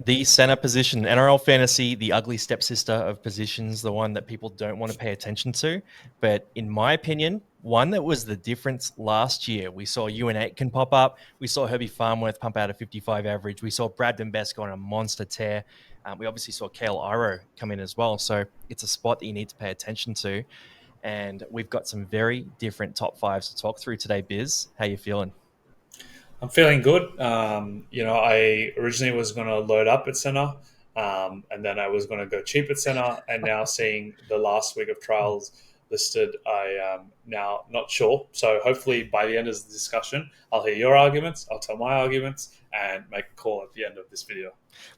The center position, NRL fantasy, the ugly stepsister of positions, the one that people don't want to pay attention to. But in my opinion, one that was the difference last year. We saw Ewan Aitken pop up. We saw Herbie Farmworth pump out a 55 average. We saw Bradman Best go on a monster tear. We obviously saw Kale Iro come in as well. So it's a spot that you need to pay attention to. And we've got some very different top fives to talk through today, Biz. How you feeling? I'm feeling good. I originally was going to load up at center, and then I was going to go cheap at center. And now seeing the last week of trials listed, I am now not sure. So hopefully by the end of the discussion, I'll hear your arguments, I'll tell my arguments, and make a call at the end of this video.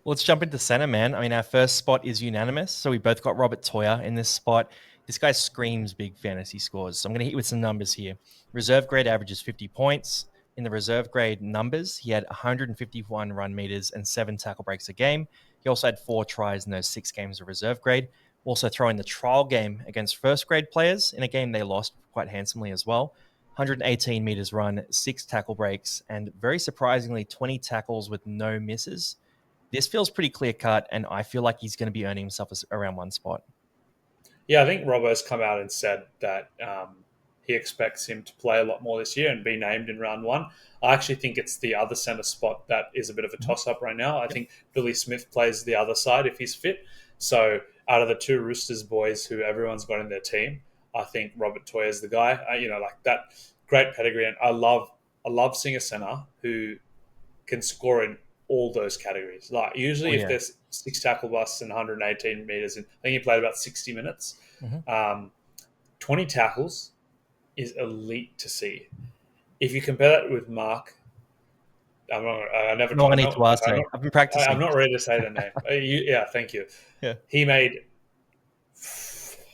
Well, let's jump into center, man. I mean, our first spot is unanimous. So we both got Robert Toia in this spot. This guy screams big fantasy scores. So I'm going to hit you with some numbers here. Reserve grade averages 50 points. In the reserve grade numbers, he had 151 run meters and 7 tackle breaks a game. He also had 4 tries in those 6 games of reserve grade. Also throw in the trial game against first grade players in a game they lost quite handsomely as well. 118 meters run, 6 tackle breaks, and very surprisingly, 20 tackles with no misses. This feels pretty clear cut, and I feel like he's going to be earning himself around one spot. Yeah, I think Robbo's come out and said that he expects him to play a lot more this year and be named in round one. I actually think it's the other centre spot that is a bit of a toss up right now. I think Billy Smith plays the other side if he's fit. So out of the two Roosters boys who everyone's got in their team, I think Robert Toya is the guy. Like that great pedigree, and I love seeing a centre who can score in all those categories. Like Oh usually, if yeah. there's 6 tackle busts and 118 meters, and I think he played about 60 minutes. Mm-hmm. 20 tackles is elite to see. If you compare that with Mark, I never No, try. I I'm need not. to ask. I'm not, I've been I'm practicing. not ready to say the name. Yeah, thank you. Yeah. He made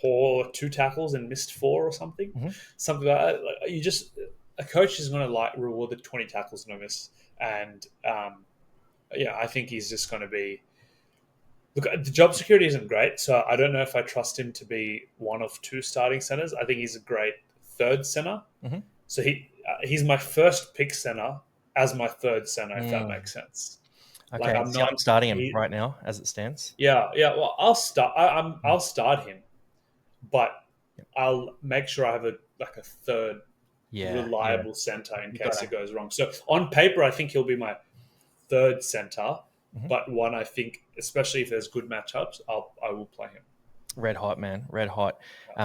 2 tackles and missed 4 or something, Mm-hmm. something like that. Like, a coach is going to like reward the 20 tackles no miss, and I think he's just going to be. Look, the job security isn't great, so I don't know if I trust him to be one of 2 starting centers. I think he's a great third center. Mm-hmm. So he's my first pick center as my third center, if that Mm. makes sense. Like Okay. I'm See, I'm not starting him he. right now as it stands. Yeah. Well, I'll start. Mm. I'll start him, but Yep. I'll make sure I have a third Yeah. Yeah. reliable center in You case gotta. it goes wrong. So on paper, I think he'll be my third center, Mm-hmm. but one I think, especially if there's good matchups, I will play him. Red hot, man. Red hot.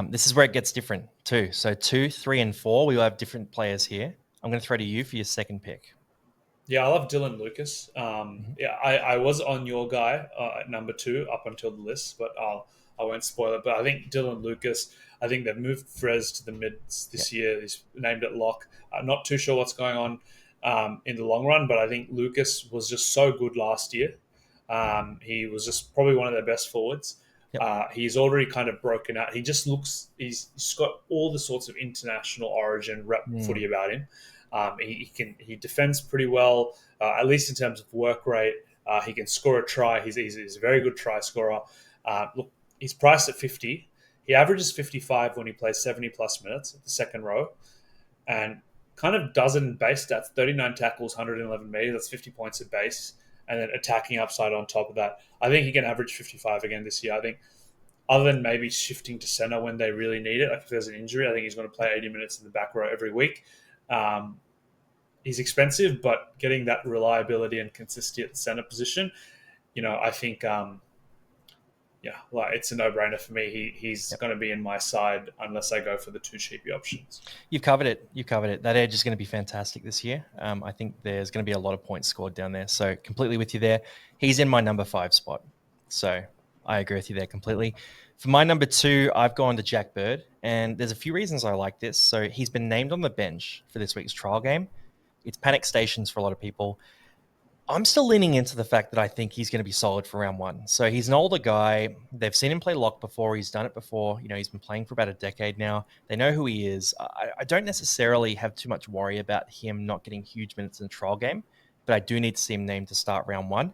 This is where it gets different too. So 2, 3, and 4, we will have different players here. I'm going to throw to you for your second pick. Yeah, I love Dylan Lucas. Mm-hmm. Yeah, I was on your guy at number 2 up until the list, but I won't spoil it. But I think Dylan Lucas. I think they've moved Frez to the mids Yep. this year. He's named it lock. I'm not too sure what's going on in the long run, but I think Lucas was just so good last year. He was just probably one of their best forwards. Yep. He's already kind of broken out. He just looks. He's got all the sorts of international origin rep Mm. footy about him. He defends pretty well, at least in terms of work rate. He can score a try. He's a very good try scorer. Look, he's priced at 50. He averages 55 when he plays 70 plus minutes at the second row, and kind of does it in base stats: 39 tackles, 111 meters. That's 50 points at base, and then attacking upside on top of that. I think he can average 55 again this year. I think other than maybe shifting to center when they really need it, like if there's an injury, I think he's going to play 80 minutes in the back row every week. Um, he's expensive, but getting that reliability and consistency at the center position, I think, like it's a no-brainer for me. He's Yep. going to be in my side unless I go for the 2 cheapy options. You've covered it. You've covered it. That edge is going to be fantastic this year. I think there's going to be a lot of points scored down there. So completely with you there. He's in my number 5 spot. So I agree with you there completely. For my number 2, I've gone to Jack Bird, and there's a few reasons I like this. So he's been named on the bench for this week's trial game. It's panic stations for a lot of people. I'm still leaning into the fact that I think he's going to be solid for round one. So he's an older guy. They've seen him play lock before. He's done it before. He's been playing for about a decade now. They know who he is. I don't necessarily have too much worry about him not getting huge minutes in the trial game, but I do need to see him named to start round one.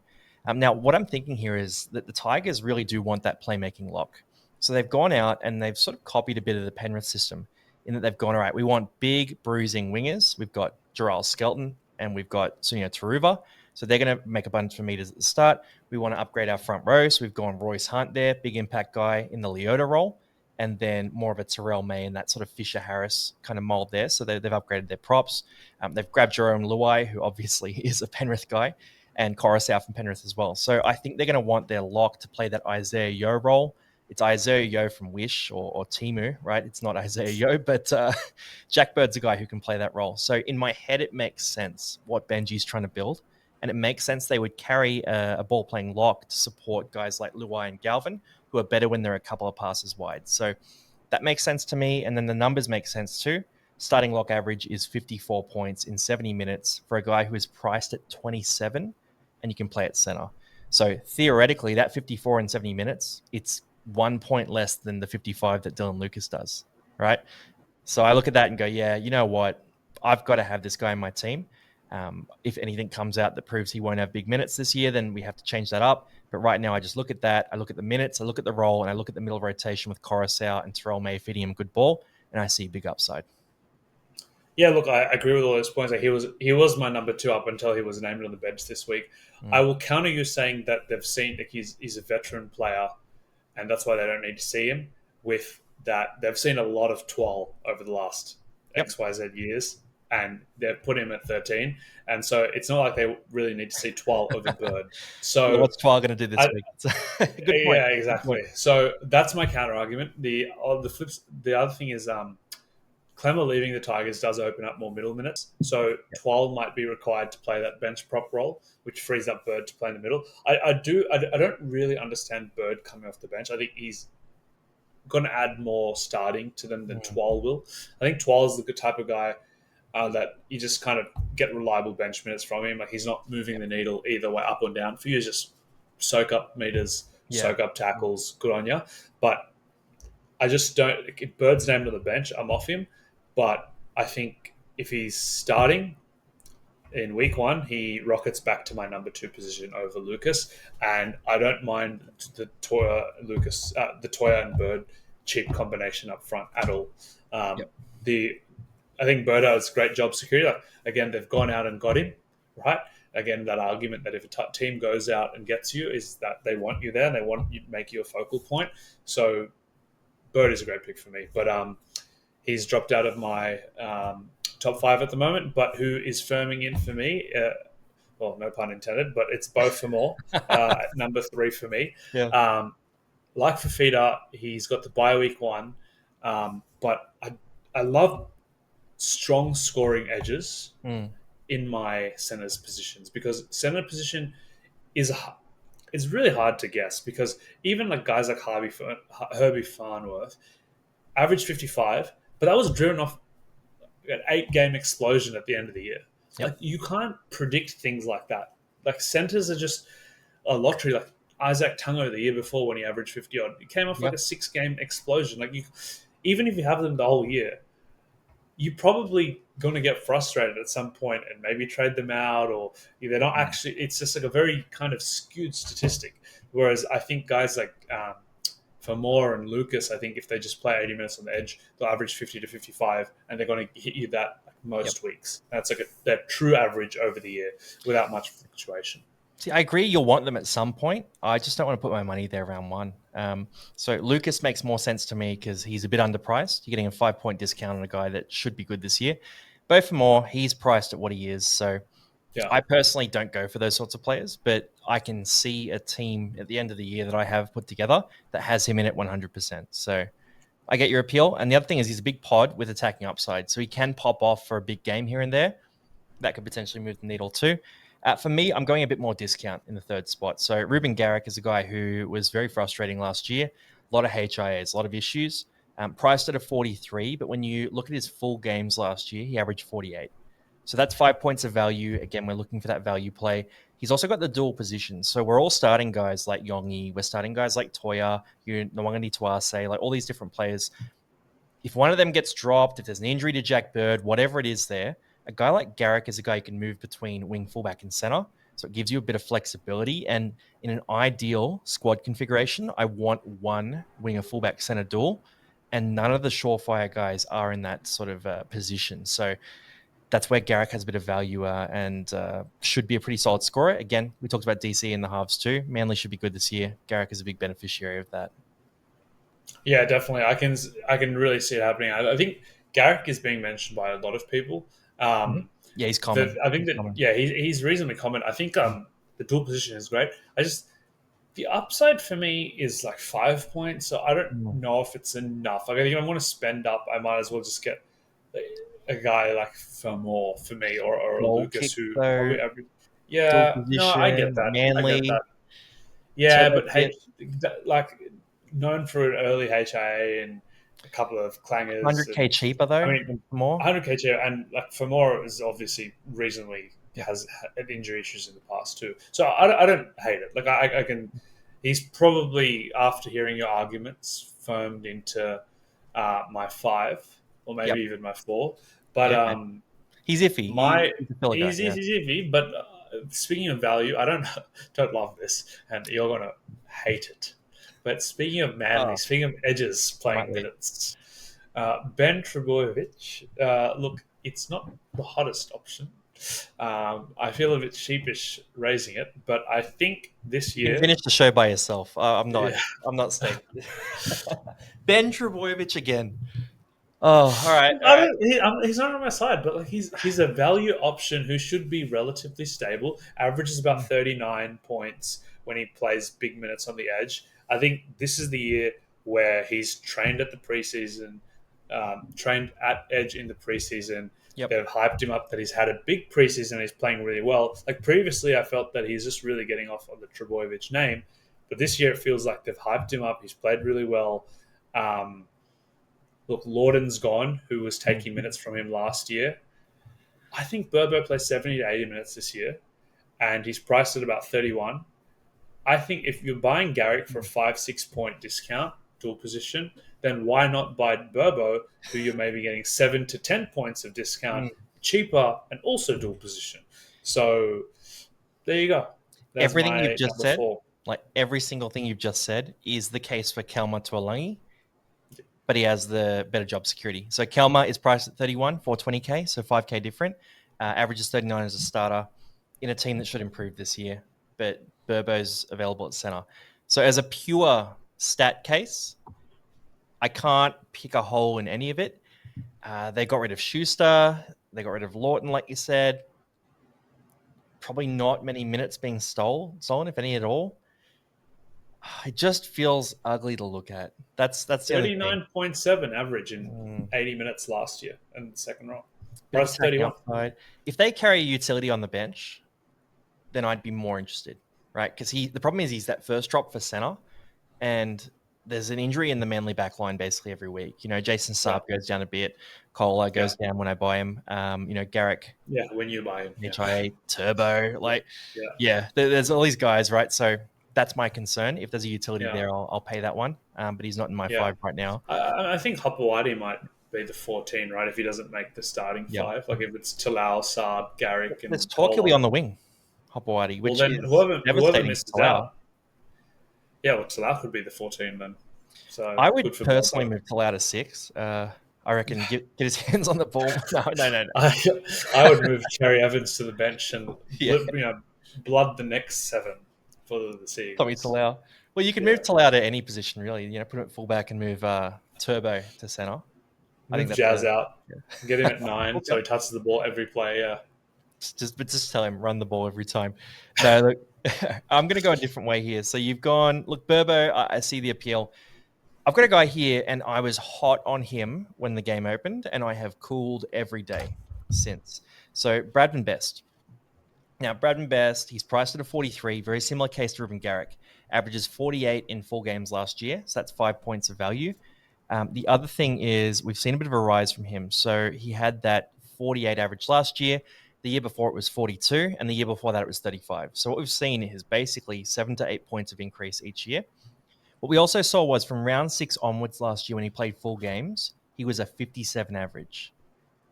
Now, what I'm thinking here is that the Tigers really do want that playmaking lock. So they've gone out and they've sort of copied a bit of the Penrith system in that they've gone, all right, we want big bruising wingers. We've got Gerald Skelton and we've got Sunia Taruva. So they're going to make a bunch of meters at the start. We want to upgrade our front row. So we've gone Royce Hunt there, big impact guy in the Leota role, and then more of a Terrell May and that sort of Fisher Harris kind of mold there. So they've upgraded their props. They've grabbed Jerome Luai, who obviously is a Penrith guy, and Coruscant from Penrith as well. So I think they're going to want their lock to play that Isaiah Yeo role. It's Isaiah Yeo from Wish or Timu, right? It's not Isaiah Yeo, but Jack Bird's a guy who can play that role. So in my head, it makes sense what Benji's trying to build. And it makes sense they would carry a ball playing lock to support guys like Luai and Galvin, who are better when they're a couple of passes wide. So that makes sense to me. And then the numbers make sense too. Starting lock average is 54 points in 70 minutes for a guy who is priced at 27, and you can play at center. So theoretically, that 54 in 70 minutes, it's 1 point less than the 55 that Dylan Lucas does, right? So I look at that and go, yeah, you know what? I've got to have this guy in my team. If anything comes out that proves he won't have big minutes this year, then we have to change that up. But right now, I just look at that. I look at the minutes, I look at the role, and I look at the middle rotation with Coruscant and Terrell May feeding him good ball, and I see big upside. Yeah, look, I agree with all those points. Like, he was my number 2 up until he was named on the bench this week. I will counter you saying that they've seen that he's a veteran player, and that's why they don't need to see him. With that, they've seen a lot of Twal over the last XYZ years, and they've put him at 13. And so it's not like they really need to see Twal over Bird. So well, what's Twal going to do this week? Good point. Yeah, exactly. So that's my counter argument. The other thing is Clemmer leaving the Tigers does open up more middle minutes. So Twal might be required to play that bench prop role, which frees up Bird to play in the middle. I don't really understand Bird coming off the bench. I think he's going to add more starting to them than Twal will. I think Twal is the good type of guy that you just kind of get reliable bench minutes from him. Like, he's not moving the needle either way, up or down. For you, is just soak up meters, soak up tackles. Good on you. But I just don't. If Bird's named on the bench, I'm off him. But I think if he's starting in week 1, he rockets back to my number 2 position over Lucas, and I don't mind the Toia and Bird cheap combination up front at all. I think Bird does a great job security. Like, again, they've gone out and got him, right? Again, that argument that if a team goes out and gets you is that they want you there and they want you to make you a focal point. So Bird is a great pick for me, but he's dropped out of my top 5 at the moment. But who is firming in for me? Well, no pun intended, but it's Beau Fermor at number 3 for me. Yeah. Like Fafita, he's got the bye week 1, but I love strong scoring edges in my center's positions, because center position is really hard to guess, because even like guys like Herbie Farnworth averaged 55, but that was driven off an 8-game explosion at the end of the year. Like, you can't predict things like that. Like, centers are just a lottery. Like Isaac Tungo the year before, when he averaged 50 odd, it came off like a 6-game explosion. Like, even if you have them the whole year, you're probably going to get frustrated at some point and maybe trade them out, or they're not actually. It's just like a very kind of skewed statistic. Whereas I think guys like Fermor and Lucas, I think if they just play 80 minutes on the edge, they'll average 50 to 55, and they're going to hit you that most weeks. That's like their true average over the year without much fluctuation. See, I agree you'll want them at some point. I just don't want to put my money there round 1. So Lucas makes more sense to me because he's a bit underpriced. You're getting a 5-point discount on a guy that should be good this year. Beau Fermor, he's priced at what he is. So I personally don't go for those sorts of players, but I can see a team at the end of the year that I have put together that has him in at 100%. So I get your appeal. And the other thing is he's a big pod with attacking upside. So he can pop off for a big game here and there. That could potentially move the needle too. For me, I'm going a bit more discount in the 3rd spot. So Reuben Garrick is a guy who was very frustrating last year. A lot of HIAs, a lot of issues. Priced at a 43, but when you look at his full games last year, he averaged 48. So that's 5 points of value. Again, we're looking for that value play. He's also got the dual positions. So we're all starting guys like Yongi. We're starting guys like Toia, Nwangani Tuase, like all these different players. If one of them gets dropped, if there's an injury to Jack Bird, whatever it is there, a guy like Garrick is a guy who can move between wing, fullback, and center. So it gives you a bit of flexibility. And in an ideal squad configuration, I want one winger, fullback, center duel. And none of the surefire guys are in that sort of position. So that's where Garrick has a bit of value and should be a pretty solid scorer. Again, we talked about DC in the halves too. Manly should be good this year. Garrick is a big beneficiary of that. Yeah, definitely. I can really see it happening. I think Garrick is being mentioned by a lot of people. Mhm. Yeah, he's The, common. I think He's that common. yeah, he's reasonably common. I think Mm. the dual position is great. I just the upside for me is like 5 points. So I don't Mm. know if it's enough. Like if I want to spend up, I might as well just get a guy like Fermor for me, or a Goal Lucas kick who though, probably every. dual Yeah, no, I get position, that. I get that. Manly, Yeah, turbo but kit, like known for an early HIA and a couple of clangers, 100k and cheaper I though mean, than more. 100k chair, and like Fermor is obviously reasonably Yep. has had injury issues in the past too. So I don't hate it. Like I can, he's probably after hearing your arguments firmed into my five or maybe Yep. even my four. But Yep. He's iffy. my He's a filler guy. he's Yeah. iffy. But speaking of value, I don't love this, and you're gonna hate it. But speaking of Manly, Oh, speaking of edges might playing lead. minutes, Ben Trebojevic, look, it's not the hottest option. I feel a bit sheepish raising it, but I think this You can year, finish the show by yourself. I'm not. yeah, I'm not staying. Ben Trebojevic again. Oh, all right, all I right. don't, he's not on my side, but like he's a value option who should be relatively stable. Averages about 39 points when he plays big minutes on the edge. I think this is the year where he's trained at the preseason, trained at edge in the preseason. Yep. They've hyped him up that he's had a big preseason and he's playing really well. Like previously, I felt that he's just really getting off on the Trebojevic name, but this year it feels like they've hyped him up. He's played really well. Um, Look, Lawden's gone, who was taking Mhm. minutes from him last year. I think Burbo plays 70 to 80 minutes this year, and he's priced at about 31. I think if you're buying Garrick for a 5-6 point discount, dual position, then why not buy Burbo, who you're maybe getting 7 to 10 points of discount, Mm. cheaper, and also dual position? So there you go. There's Everything you've my just number said, four. like every single thing you've just said, is the case for Kelma Tuolangi, but he has the better job security. So Kelma is priced at 31 for 20k, so 5k different. Averages 39 as a starter in a team that should improve this year, but Burbo's available at center. So as a pure stat case, I can't pick a hole in any of it. They got rid of Schuster. They got rid of Lawton, like you said. Probably not many minutes being stolen, if any at all. It just feels ugly to look at. That's the only thing. 39.7 average in Mm. 80 minutes last year in the second row. Bit of Price attacking 31. upside. If they carry a utility on the bench, then I'd be more interested, right? Because the problem is he's that first drop for center, and there's an injury in the Manly back line basically every week. You know, Jason Yeah. Saab goes down a bit, Kohler Yeah. goes down when I buy him. Garrick, Yeah. When you buy him. Yeah. HIA, Turbo, Yeah. like, Yeah. yeah, there's all these guys, right? So that's my concern. If there's a utility Yeah. there, I'll pay that one. But he's not in my Yeah. five right now. I think Hopewadi might be the 14, right? If he doesn't make the starting Yeah. five. Like if it's Talau, Saab, Garrick, There's and talk he'll be Kohler. on the wing, Hopewadi, Well, which then is whoever devastating for misses Talau. out, yeah, well, Talau could be the 14 then. So I would good for personally Bobo. move Talau to 6. I reckon get his hands on the ball. No. I would move Cherry Evans to the bench and Yeah, blood the next 7 for the Tommy Seagulls. Talau. Well, you can Yeah. move Talau to any position, really. You know, put him at fullback and move Turbo to center. I think Move that's Jazz out. yeah. Get him at 9 so Okay. he touches the ball every play. Yeah. Just tell him run the ball every time. No, look, I'm going to go a different way here. So you've gone, look, Burbo. I see the appeal. I've got a guy here, and I was hot on him when the game opened, and I have cooled every day since. So Bradman Best. Now, Bradman Best, he's priced at a 43, very similar case to Reuben Garrick. Averages 48 in 4 games last year, so that's 5 points of value. The other thing is we've seen a bit of a rise from him. So he had that 48 average last year. The year before it was 42, and the year before that it was 35. So what we've seen is basically 7 to 8 points of increase each year. What we also saw was from round 6 onwards last year when he played full games, he was a 57 average.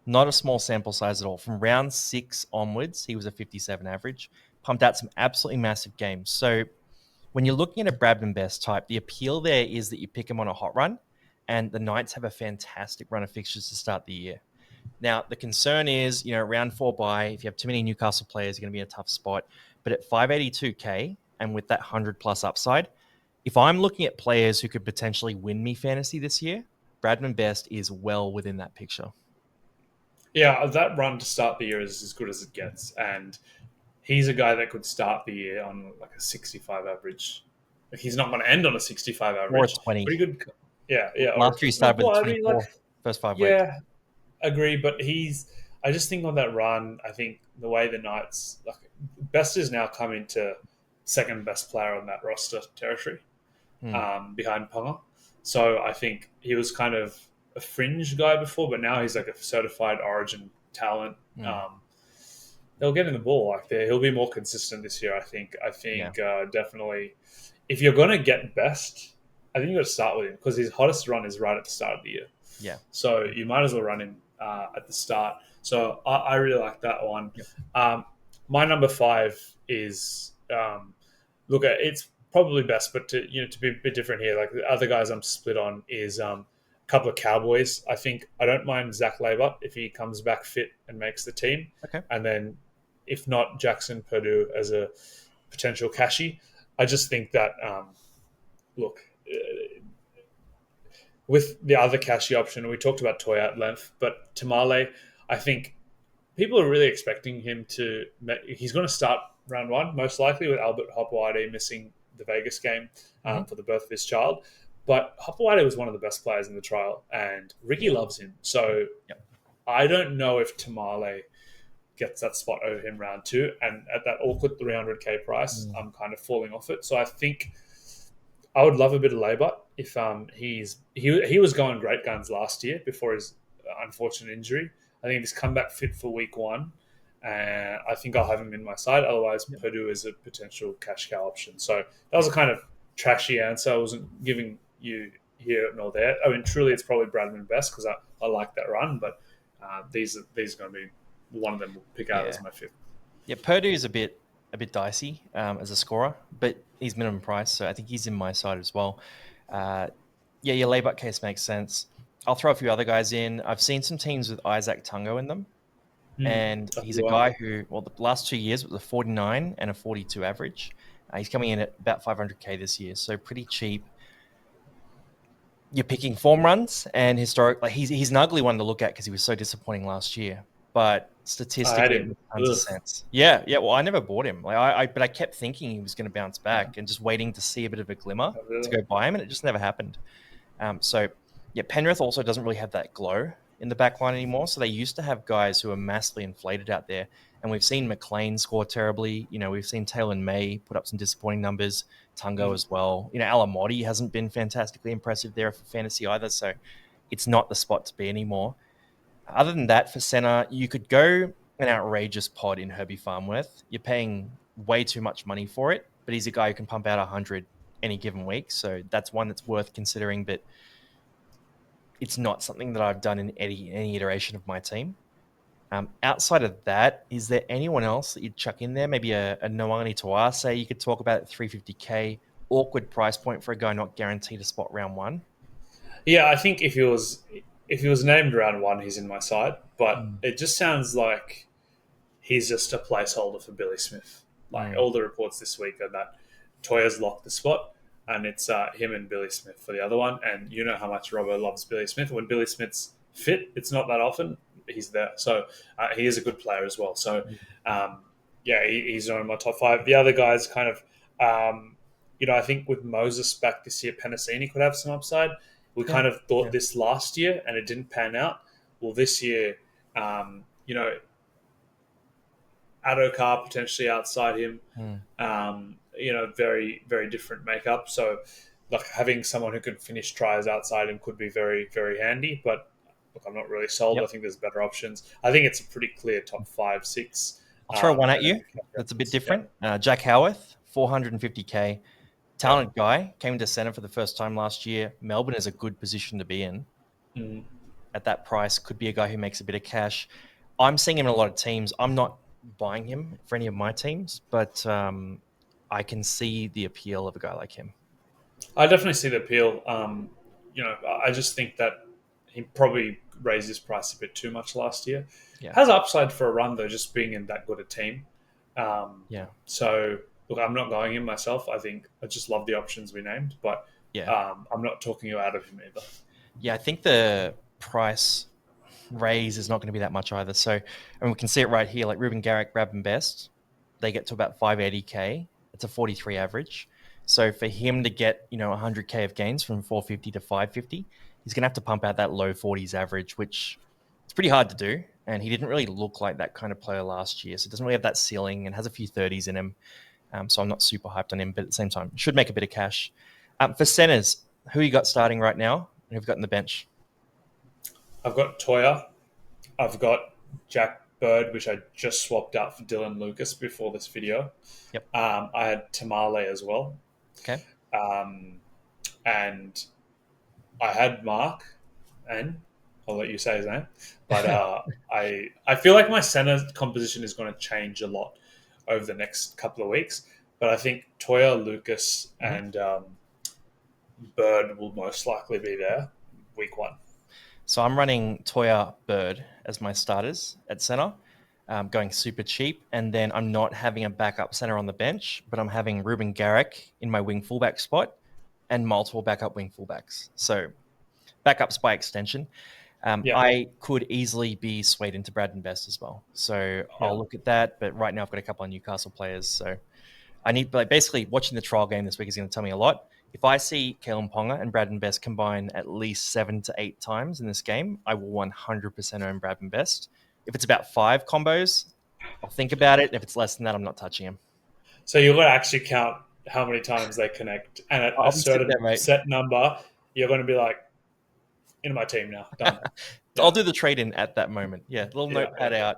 Not a small sample size at all. From round 6 onwards, he was a 57 average. Pumped out some absolutely massive games. So when you're looking at a Bradman Best type, the appeal there is that you pick him on a hot run, and the Knights have a fantastic run of fixtures to start the year. Now, the concern is, round 4 bye, if you have too many Newcastle players, you're going to be in a tough spot. But at 582K and with that 100 plus upside, if I'm looking at players who could potentially win me fantasy this year, Bradman Best is well within that picture. Yeah, that run to start the year is as good as it gets, and he's a guy that could start the year on like a 65 average. Like, he's not going to end on a 65 Or a average. 20. Pretty good. Yeah, yeah. Last year he started with Well, a I mean, like, 24 first 5 weeks. yeah, agree. But I just think on that run, I think the way the Knights, like, Best is now come into second best player on that roster territory, behind Ponga. So I think he was kind of a fringe guy before, but now he's like a certified Origin talent. They'll get in the ball. Like, he'll be more consistent this year. I think. Definitely, if you're going to get Best, I think you got to start with him because his hottest run is right at the start of the year. Yeah. So you might as well run him at the start. So I really like that one. Yep. My number 5 is look, it's probably Best, but to be a bit different here. Like, the other guys I'm split on is a couple of Cowboys. I don't mind Zach Labour if he comes back fit and makes the team. Okay. And then if not, Jackson Purdue as a potential cashy. I just think that look. With the other cashy option, we talked about Toya at length, but Tamale, I think people are really expecting him to. He's going to start round 1, most likely, with Albert Hopewade missing the Vegas game for the birth of his child. But Hopewade was one of the best players in the trial, and Ricky loves him. So I don't know if Tamale gets that spot over him round 2. And at that awkward 300K price, I'm kind of falling off it. So I think I would love a bit of Labour if he was going great guns last year before his unfortunate injury. I think if he's come back fit for week 1, I think I'll have him in my side. Otherwise, Purdue is a potential cash cow option. So that was a kind of trashy answer. I wasn't giving you here nor there. I mean, truly, it's probably Bradman Best because I like that run. But these are going to be one of them. Will pick out as my 5th. Yeah, Purdue is a bit dicey as a scorer, but he's minimum price, so I think he's in my side as well. Your layback case makes sense. I'll throw a few other guys in. I've seen some teams with Isaac Tungo in them, and he's a guy who, the last 2 years was a 49 and a 42 average. He's coming in at about 500K this year, so pretty cheap. You're picking form runs and historic. Like, he's an ugly one to look at because he was so disappointing last year, but statistically, it makes tons of sense. Yeah. Well, I never bought him. But I kept thinking he was going to bounce back and just waiting to see a bit of a glimmer to go buy him, and it just never happened. Penrith also doesn't really have that glow in the back line anymore. So they used to have guys who are massively inflated out there, and we've seen McLean score terribly. We've seen Taylor May put up some disappointing numbers. Tungo as well. Alamotti hasn't been fantastically impressive there for fantasy either. So it's not the spot to be anymore. Other than that, for center, you could go an outrageous pod in Herbie Farmworth. You're paying way too much money for it, but he's a guy who can pump out 100 any given week. So that's one that's worth considering, but it's not something that I've done in any iteration of my team. Outside of that, is there anyone else that you'd chuck in there? Maybe a Noani Toia, you could talk about at 350K. Awkward price point for a guy not guaranteed a spot round 1. Yeah, I think if he was named round 1, he's in my side. But it just sounds like he's just a placeholder for Billy Smith. All the reports this week are that Toya's locked the spot, and it's him and Billy Smith for the other one. And you know how much Robbo loves Billy Smith. When Billy Smith's fit, it's not that often he's there. So he is a good player as well. So he's on my top 5. The other guys kind of, I think with Moses back this year, Penasini could have some upside. We kind of thought this last year, and it didn't pan out. Well, this year, Adokar potentially outside him. Very, very different makeup. So, having someone who can finish tries outside him could be very, very handy. But look, I'm not really sold. I think there's better options. I think it's a pretty clear top 5, 6. I'll throw one at you. That's a bit different. Jack Howarth, 450K. Talented guy, came into center for the first time last year. Melbourne is a good position to be in. At that price, could be a guy who makes a bit of cash. I'm seeing him in a lot of teams. I'm not buying him for any of my teams, but I can see the appeal of a guy like him. I definitely see the appeal. I just think that he probably raised his price a bit too much last year. Yeah. Has upside for a run though, just being in that good a team. Um, Yeah. so look, I'm not going in myself. I think I just love the options we named, but Yeah. I'm not talking you out of him either. Yeah. I think the price raise is not going to be that much either. So, and we can see it right here, like Reuben Garrick, Bradman best, they get to about 580K. It's a 43 average. So for him to get, 100K of gains from 450 to 550, he's going to have to pump out that low 40s average, which it's pretty hard to do. And he didn't really look like that kind of player last year. So it doesn't really have that ceiling and has a few 30s in him. So I'm not super hyped on him, but at the same time, should make a bit of cash. For centers, who you got starting right now? And who've got in the bench? I've got Toya. I've got Jack Bird, which I just swapped out for Dylan Lucas before this video. Yep. I had Tamale as well. Okay. Um, and I had Mark, and I'll let you say his name. But I feel like my center composition is going to change a lot over the next couple of weeks. But I think Toya, Lucas, Mhm. and Bird will most likely be there week one. So I'm running Toya Bird as my starters at center, going super cheap. And then I'm not having a backup center on the bench, but I'm having Reuben Garrick in my wing fullback spot and multiple backup wing fullbacks. So backups by extension. Yeah, I could easily be swayed into Bradman Best as well. So yeah. I'll look at that. But right now I've got a couple of Newcastle players. So I need, like, basically watching the trial game this week is going to tell me a lot. If I see Kalen Ponga and Bradman Best combine at least 7 to 8 times in this game, I will 100% own Bradman Best. If it's about 5 combos, I'll think about it. If it's less than that, I'm not touching him. So you're going to actually count how many times they connect, and at a I'll be sitting there, certain mate. set number, you're going to be like, into my team now, done. I'll Yeah, do the trade in at that moment. Yeah, little yeah, notepad yeah.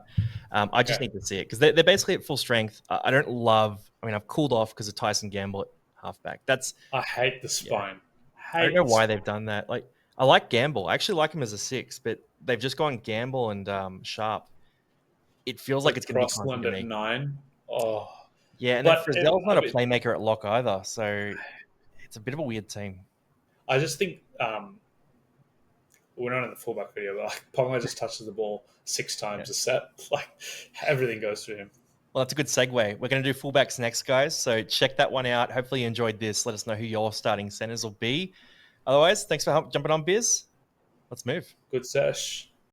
out. I just Okay. need to see it because they're basically at full strength. I don't love, I mean, I've cooled off because of Tyson Gamble at halfback. That's, I hate the yeah. spine. I don't Hate know the why spine. they've done that. Like, I like Gamble. I actually like him as a 6, but they've just gone Gamble and Sharp. It feels like With it's going to be clunky Crossland to at me. 9. Oh, Yeah, and then but Frizzell's not I a mean, playmaker at lock either, so it's a bit of a weird team. I just think we're not in the fullback video, but like Ponga just touches the ball 6 times Yeah. a set. Like everything goes through him. Well, that's a good segue. We're going to do fullbacks next, guys. So check that one out. Hopefully you enjoyed this. Let us know who your starting centers will be. Otherwise, thanks for jumping on, Biz. Let's move. Good sesh.